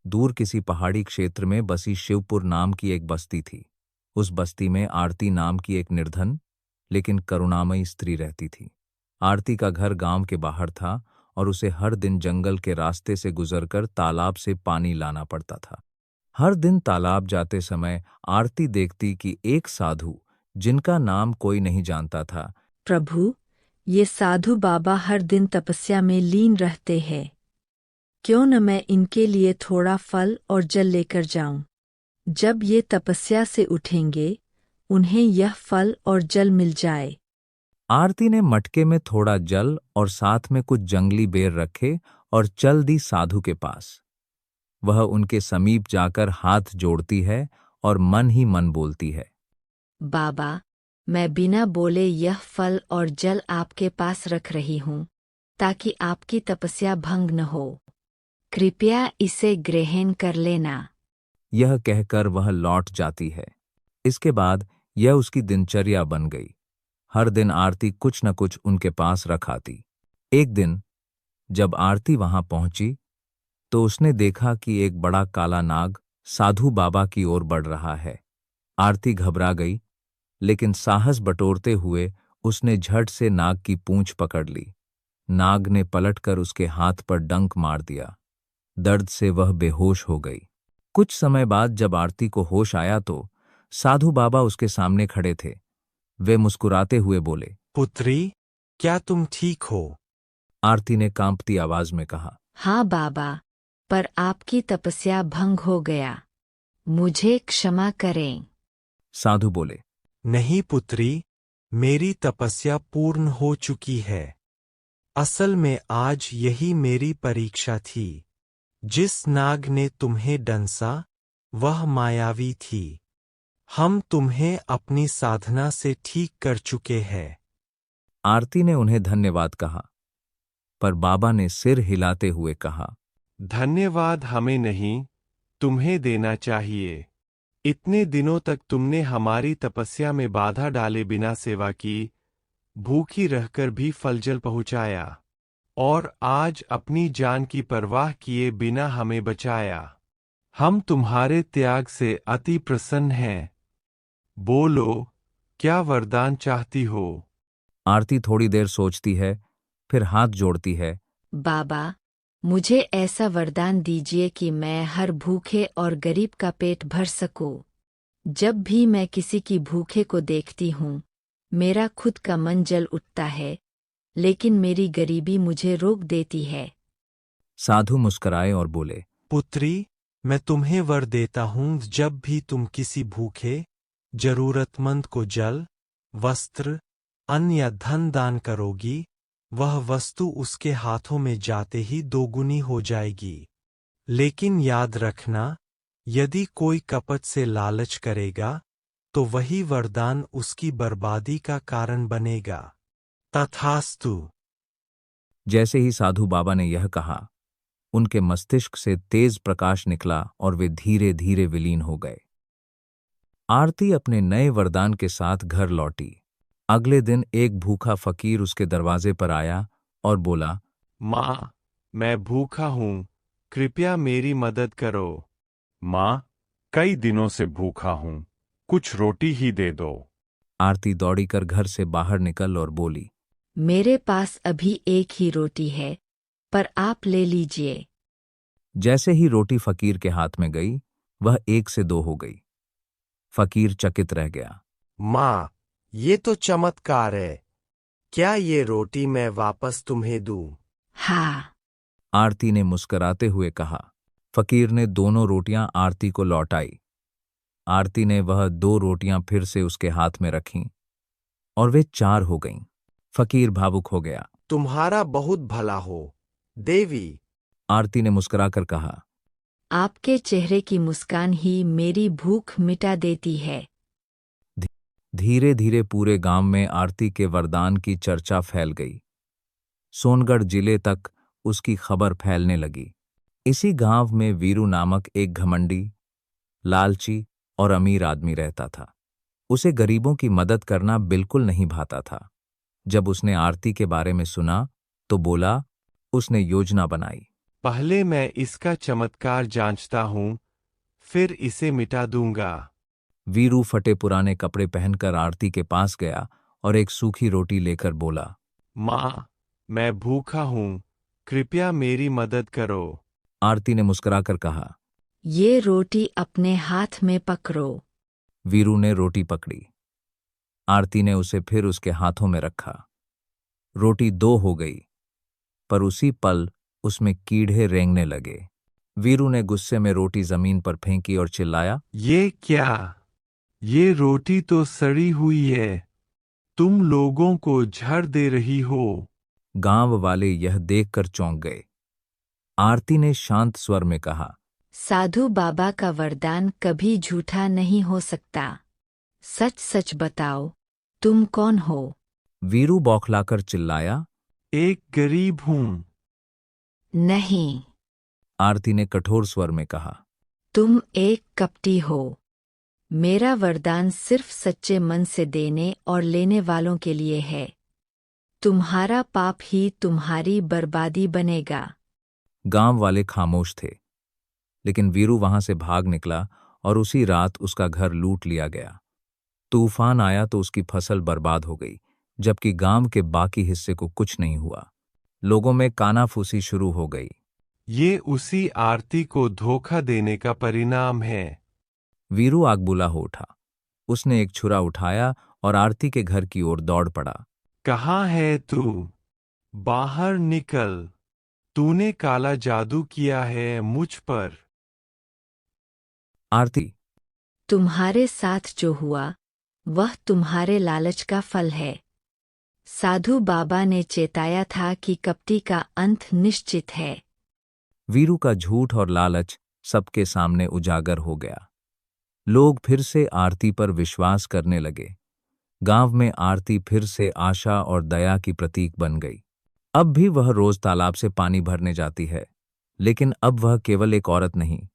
दूर किसी पहाड़ी क्षेत्र में बसी शिवपुर नाम की एक बस्ती थी। उस बस्ती में आरती नाम की एक निर्धन लेकिन करुणामयी स्त्री रहती थी। आरती का घर गांव के बाहर था और उसे हर दिन जंगल के रास्ते से गुजरकर तालाब से पानी लाना पड़ता था। हर दिन तालाब जाते समय आरती देखती कि एक साधु, जिनका नाम कोई नहीं जानता था, प्रभु, ये साधु बाबा हर दिन तपस्या में लीन रहते हैं। क्यों न मैं इनके लिए थोड़ा फल और जल लेकर जाऊं। जब ये तपस्या से उठेंगे, उन्हें यह फल और जल मिल जाए। आरती ने मटके में थोड़ा जल और साथ में कुछ जंगली बेर रखे और चल दी साधु के पास। वह उनके समीप जाकर हाथ जोड़ती है और मन ही मन बोलती है, बाबा, मैं बिना बोले यह फल और जल आपके पास रख रही हूँ, ताकि आपकी तपस्या भंग न हो। कृपया इसे ग्रहण कर लेना। यह कहकर वह लौट जाती है। इसके बाद यह उसकी दिनचर्या बन गई। हर दिन आरती कुछ न कुछ उनके पास रख आती। एक दिन जब आरती वहां पहुंची तो उसने देखा कि एक बड़ा काला नाग साधु बाबा की ओर बढ़ रहा है। आरती घबरा गई, लेकिन साहस बटोरते हुए उसने झट से नाग की पूंछ पकड़ ली। नाग ने पलटकर उसके हाथ पर डंक मार दिया। दर्द से वह बेहोश हो गई। कुछ समय बाद जब आरती को होश आया तो साधु बाबा उसके सामने खड़े थे। वे मुस्कुराते हुए बोले, पुत्री, क्या तुम ठीक हो? आरती ने कांपती आवाज में कहा, हाँ बाबा, पर आपकी तपस्या भंग हो गया। मुझे क्षमा करें। साधु बोले, नहीं पुत्री, मेरी तपस्या पूर्ण हो चुकी है। असल में आज यही मेरी परीक्षा थी। जिस नाग ने तुम्हें डंसा, वह मायावी थी। हम तुम्हें अपनी साधना से ठीक कर चुके हैं। आरती ने उन्हें धन्यवाद कहा, पर बाबा ने सिर हिलाते हुए कहा, धन्यवाद हमें नहीं, तुम्हें देना चाहिए। इतने दिनों तक तुमने हमारी तपस्या में बाधा डाले बिना सेवा की, भूखी रहकर भी फल जल पहुंचाया, और आज अपनी जान की परवाह किए बिना हमें बचाया। हम तुम्हारे त्याग से अति प्रसन्न हैं। बोलो, क्या वरदान चाहती हो? आरती थोड़ी देर सोचती है, फिर हाथ जोड़ती है। बाबा, मुझे ऐसा वरदान दीजिए कि मैं हर भूखे और गरीब का पेट भर सकूं। जब भी मैं किसी की भूखे को देखती हूँ, मेरा खुद का मन जल उठता है, लेकिन मेरी गरीबी मुझे रोक देती है। साधु मुस्कुराए और बोले, पुत्री, मैं तुम्हें वर देता हूँ, जब भी तुम किसी भूखे, जरूरतमंद को जल, वस्त्र, अन्न या धन दान करोगी, वह वस्तु उसके हाथों में जाते ही दोगुनी हो जाएगी। लेकिन याद रखना, यदि कोई कपट से लालच करेगा, तो वही वरदान उसकी बर्बादी का कारण बनेगा। तथास्तु। जैसे ही साधु बाबा ने यह कहा, उनके मस्तिष्क से तेज प्रकाश निकला और वे धीरे धीरे विलीन हो गए। आरती अपने नए वरदान के साथ घर लौटी। अगले दिन एक भूखा फकीर उसके दरवाजे पर आया और बोला, माँ, मैं भूखा हूँ, कृपया मेरी मदद करो। माँ, कई दिनों से भूखा हूँ, कुछ रोटी ही दे दो। आरती दौड़ीकर घर से बाहर निकल और बोली, मेरे पास अभी एक ही रोटी है, पर आप ले लीजिए। जैसे ही रोटी फकीर के हाथ में गई, वह 1 से 2 हो गई। फकीर चकित रह गया। माँ, ये तो चमत्कार है। क्या ये रोटी मैं वापस तुम्हें दूं? हाँ। आरती ने मुस्कुराते हुए कहा। फकीर ने दोनों रोटियां आरती को लौटाई। आरती ने वह 2 रोटियां फिर से उसके हाथ में रखीं और वे 4 हो गईं। फकीर भावुक हो गया। तुम्हारा बहुत भला हो, देवी। आरती ने मुस्कुराकर कहा, आपके चेहरे की मुस्कान ही मेरी भूख मिटा देती है। धीरे धीरे पूरे गांव में आरती के वरदान की चर्चा फैल गई। सोनगढ़ जिले तक उसकी खबर फैलने लगी। इसी गांव में वीरू नामक एक घमंडी, लालची और अमीर आदमी रहता था। उसे गरीबों की मदद करना बिल्कुल नहीं भाता था। जब उसने आरती के बारे में सुना तो बोला, उसने योजना बनाई। पहले मैं इसका चमत्कार जांचता हूं, फिर इसे मिटा दूंगा। वीरू फटे पुराने कपड़े पहनकर आरती के पास गया और एक सूखी रोटी लेकर बोला, माँ, मैं भूखा हूं, कृपया मेरी मदद करो। आरती ने मुस्कुराकर कहा। ये रोटी अपने हाथ में पकड़ो। वीरू ने रोटी पकड़ी। आरती ने उसे फिर उसके हाथों में रखा। रोटी दो हो गई, पर उसी पल उसमें कीड़े रेंगने लगे। वीरू ने गुस्से में रोटी जमीन पर फेंकी और चिल्लाया, ये क्या? ये रोटी तो सड़ी हुई है। तुम लोगों को झड़ दे रही हो। गांव वाले यह देखकर चौंक गए। आरती ने शांत स्वर में कहा, साधु बाबा का वरदान कभी झूठा नहीं हो सकता। सच सच बताओ, तुम कौन हो? वीरू बौखलाकर चिल्लाया। एक गरीब हूं। नहीं, आरती ने कठोर स्वर में कहा। तुम एक कपटी हो। मेरा वरदान सिर्फ सच्चे मन से देने और लेने वालों के लिए है। तुम्हारा पाप ही तुम्हारी बर्बादी बनेगा। गांव वाले खामोश थे, लेकिन वीरू वहां से भाग निकला और उसी रात उसका घर लूट लिया गया। तूफान आया तो उसकी फसल बर्बाद हो गई, जबकि गांव के बाकी हिस्से को कुछ नहीं हुआ। लोगों में कानाफूसी शुरू हो गई। ये उसी आरती को धोखा देने का परिणाम है। वीरू आगबुला हो उठा। उसने एक छुरा उठाया और आरती के घर की ओर दौड़ पड़ा। कहाँ है तू? बाहर निकल। तूने काला जादू किया है मुझ पर। आरती, तुम्हारे साथ जो हुआ वह तुम्हारे लालच का फल है। साधु बाबा ने चेताया था कि कपटी का अंत निश्चित है। वीरू का झूठ और लालच सबके सामने उजागर हो गया। लोग फिर से आरती पर विश्वास करने लगे। गांव में आरती फिर से आशा और दया की प्रतीक बन गई। अब भी वह रोज तालाब से पानी भरने जाती है, लेकिन अब वह केवल एक औरत नहीं,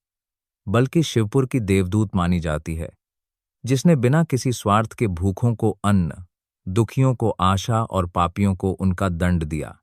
बल्कि शिवपुर की देवदूत मानी जाती है, जिसने बिना किसी स्वार्थ के भूखों को अन्न, दुखियों को आशा और पापियों को उनका दंड दिया।